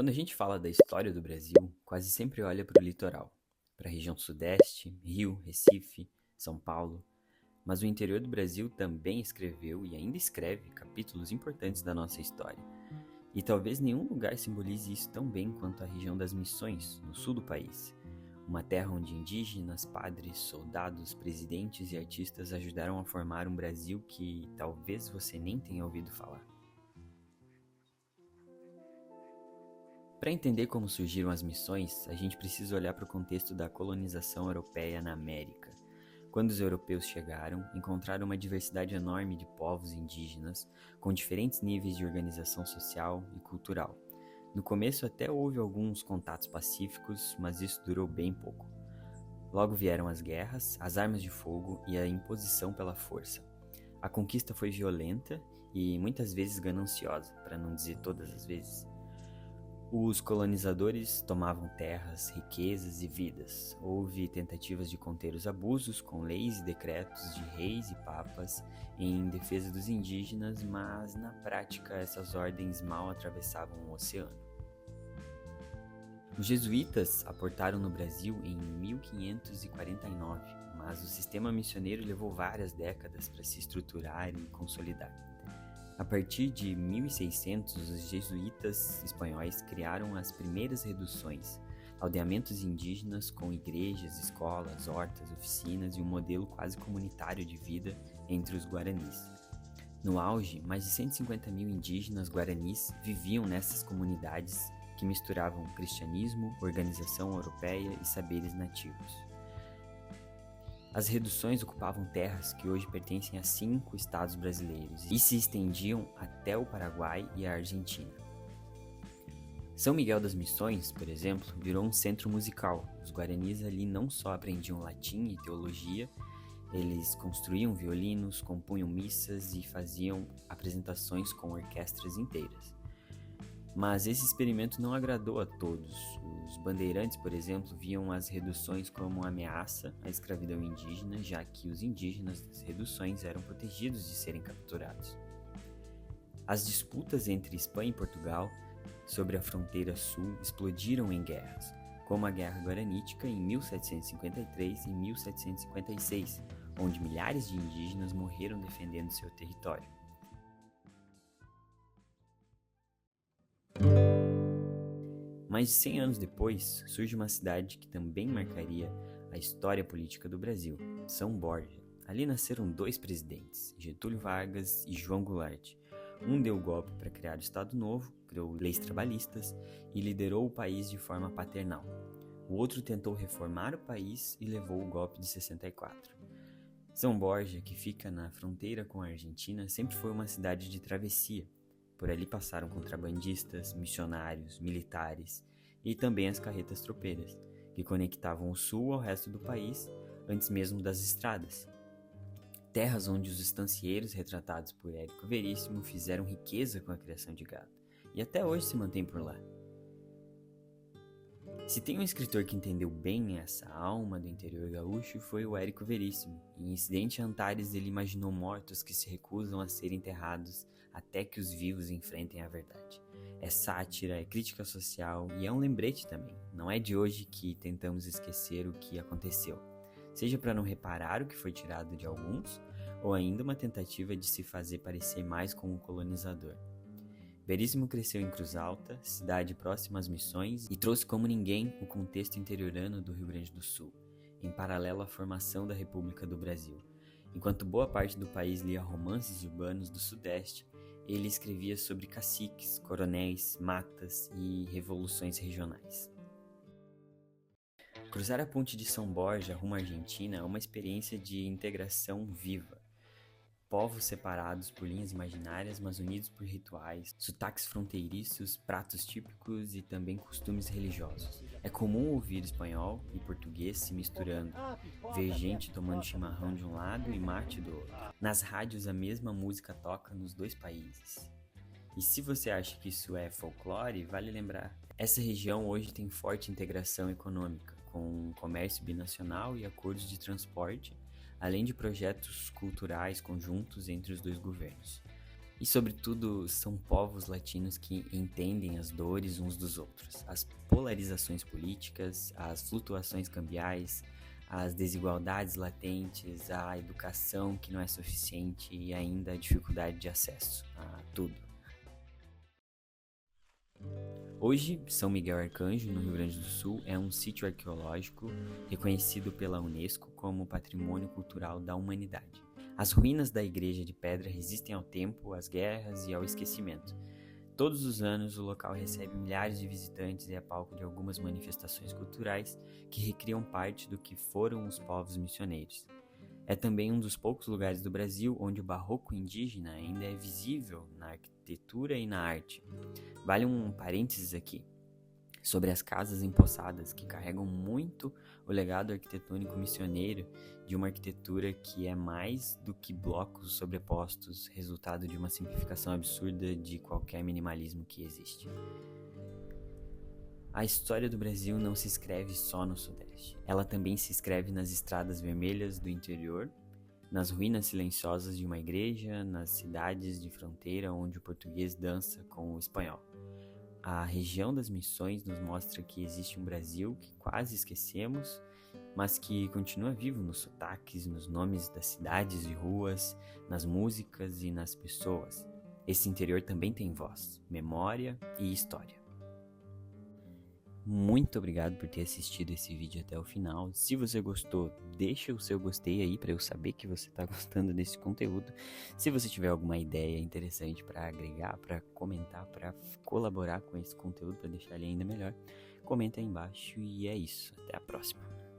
Quando a gente fala da história do Brasil, quase sempre olha para o litoral, para a região sudeste, Rio, Recife, São Paulo, mas o interior do Brasil também escreveu e ainda escreve capítulos importantes da nossa história. E talvez nenhum lugar simbolize isso tão bem quanto a região das Missões, no sul do país. Uma terra onde indígenas, padres, soldados, presidentes e artistas ajudaram a formar um Brasil que talvez você nem tenha ouvido falar. Para entender como surgiram as missões, a gente precisa olhar para o contexto da colonização europeia na América. Quando os europeus chegaram, encontraram uma diversidade enorme de povos indígenas, com diferentes níveis de organização social e cultural. No começo até houve alguns contatos pacíficos, mas isso durou bem pouco. Logo vieram as guerras, as armas de fogo e a imposição pela força. A conquista foi violenta e muitas vezes gananciosa, para não dizer todas as vezes. Os colonizadores tomavam terras, riquezas e vidas. Houve tentativas de conter os abusos com leis e decretos de reis e papas em defesa dos indígenas, mas na prática essas ordens mal atravessavam o oceano. Os jesuítas aportaram no Brasil em 1549, mas o sistema missioneiro levou várias décadas para se estruturar e consolidar. A partir de 1600, os jesuítas espanhóis criaram as primeiras reduções, aldeamentos indígenas com igrejas, escolas, hortas, oficinas e um modelo quase comunitário de vida entre os guaranis. No auge, mais de 150 mil indígenas guaranis viviam nessas comunidades que misturavam cristianismo, organização europeia e saberes nativos. As reduções ocupavam terras que hoje pertencem a 5 estados brasileiros e se estendiam até o Paraguai e a Argentina. São Miguel das Missões, por exemplo, virou um centro musical. Os guaranis ali não só aprendiam latim e teologia, eles construíam violinos, compunham missas e faziam apresentações com orquestras inteiras. Mas esse experimento não agradou a todos. Os bandeirantes, por exemplo, viam as reduções como uma ameaça à escravidão indígena, já que os indígenas das reduções eram protegidos de serem capturados. As disputas entre Espanha e Portugal sobre a fronteira sul explodiram em guerras, como a Guerra Guaranítica em 1753 e 1756, onde milhares de indígenas morreram defendendo seu território. Mais de 100 anos depois, surge uma cidade que também marcaria a história política do Brasil, São Borja. Ali nasceram 2 presidentes, Getúlio Vargas e João Goulart. Um deu o golpe para criar o Estado Novo, criou leis trabalhistas e liderou o país de forma paternal. O outro tentou reformar o país e levou o golpe de 64. São Borja, que fica na fronteira com a Argentina, sempre foi uma cidade de travessia. Por ali passaram contrabandistas, missionários, militares e também as carretas tropeiras, que conectavam o sul ao resto do país antes mesmo das estradas. Terras onde os estancieiros retratados por Érico Veríssimo fizeram riqueza com a criação de gado, e até hoje se mantém por lá. Se tem um escritor que entendeu bem essa alma do interior gaúcho, foi o Érico Veríssimo. Em Incidente Antares, ele imaginou mortos que se recusam a ser enterrados até que os vivos enfrentem a verdade. É sátira, é crítica social e é um lembrete também. Não é de hoje que tentamos esquecer o que aconteceu, seja para não reparar o que foi tirado de alguns, ou ainda uma tentativa de se fazer parecer mais com o colonizador. Veríssimo cresceu em Cruz Alta, cidade próxima às Missões, e trouxe como ninguém o contexto interiorano do Rio Grande do Sul, em paralelo à formação da República do Brasil. Enquanto boa parte do país lia romances urbanos do Sudeste, ele escrevia sobre caciques, coronéis, matas e revoluções regionais. Cruzar a ponte de São Borja rumo à Argentina é uma experiência de integração viva. Povos separados por linhas imaginárias, mas unidos por rituais, sotaques fronteiriços, pratos típicos e também costumes religiosos. É comum ouvir espanhol e português se misturando, ver gente tomando chimarrão de um lado e mate do outro. Nas rádios a mesma música toca nos 2 países. E se você acha que isso é folclore, vale lembrar. Essa região hoje tem forte integração econômica, com comércio binacional e acordos de transporte, além de projetos culturais conjuntos entre os 2 governos. E, sobretudo, são povos latinos que entendem as dores uns dos outros, as polarizações políticas, as flutuações cambiais, as desigualdades latentes, a educação que não é suficiente e ainda a dificuldade de acesso a tudo. Hoje, São Miguel Arcanjo, no Rio Grande do Sul, é um sítio arqueológico reconhecido pela Unesco como Patrimônio Cultural da Humanidade. As ruínas da igreja de pedra resistem ao tempo, às guerras e ao esquecimento. Todos os anos, o local recebe milhares de visitantes e é palco de algumas manifestações culturais que recriam parte do que foram os povos missioneiros. É também um dos poucos lugares do Brasil onde o barroco indígena ainda é visível na arquitetura e na arte. Vale um parênteses aqui sobre as casas empossadas, que carregam muito o legado arquitetônico missioneiro de uma arquitetura que é mais do que blocos sobrepostos, resultado de uma simplificação absurda de qualquer minimalismo que existe. A história do Brasil não se escreve só no Sudeste. Ela também se escreve nas estradas vermelhas do interior, nas ruínas silenciosas de uma igreja, nas cidades de fronteira onde o português dança com o espanhol. A região das missões nos mostra que existe um Brasil que quase esquecemos, mas que continua vivo nos sotaques, nos nomes das cidades e ruas, nas músicas e nas pessoas. Esse interior também tem voz, memória e história. Muito obrigado por ter assistido esse vídeo até o final. Se você gostou, deixa o seu gostei aí para eu saber que você está gostando desse conteúdo. Se você tiver alguma ideia interessante para agregar, para comentar, para colaborar com esse conteúdo, para deixar ele ainda melhor, comenta aí embaixo e é isso. Até a próxima.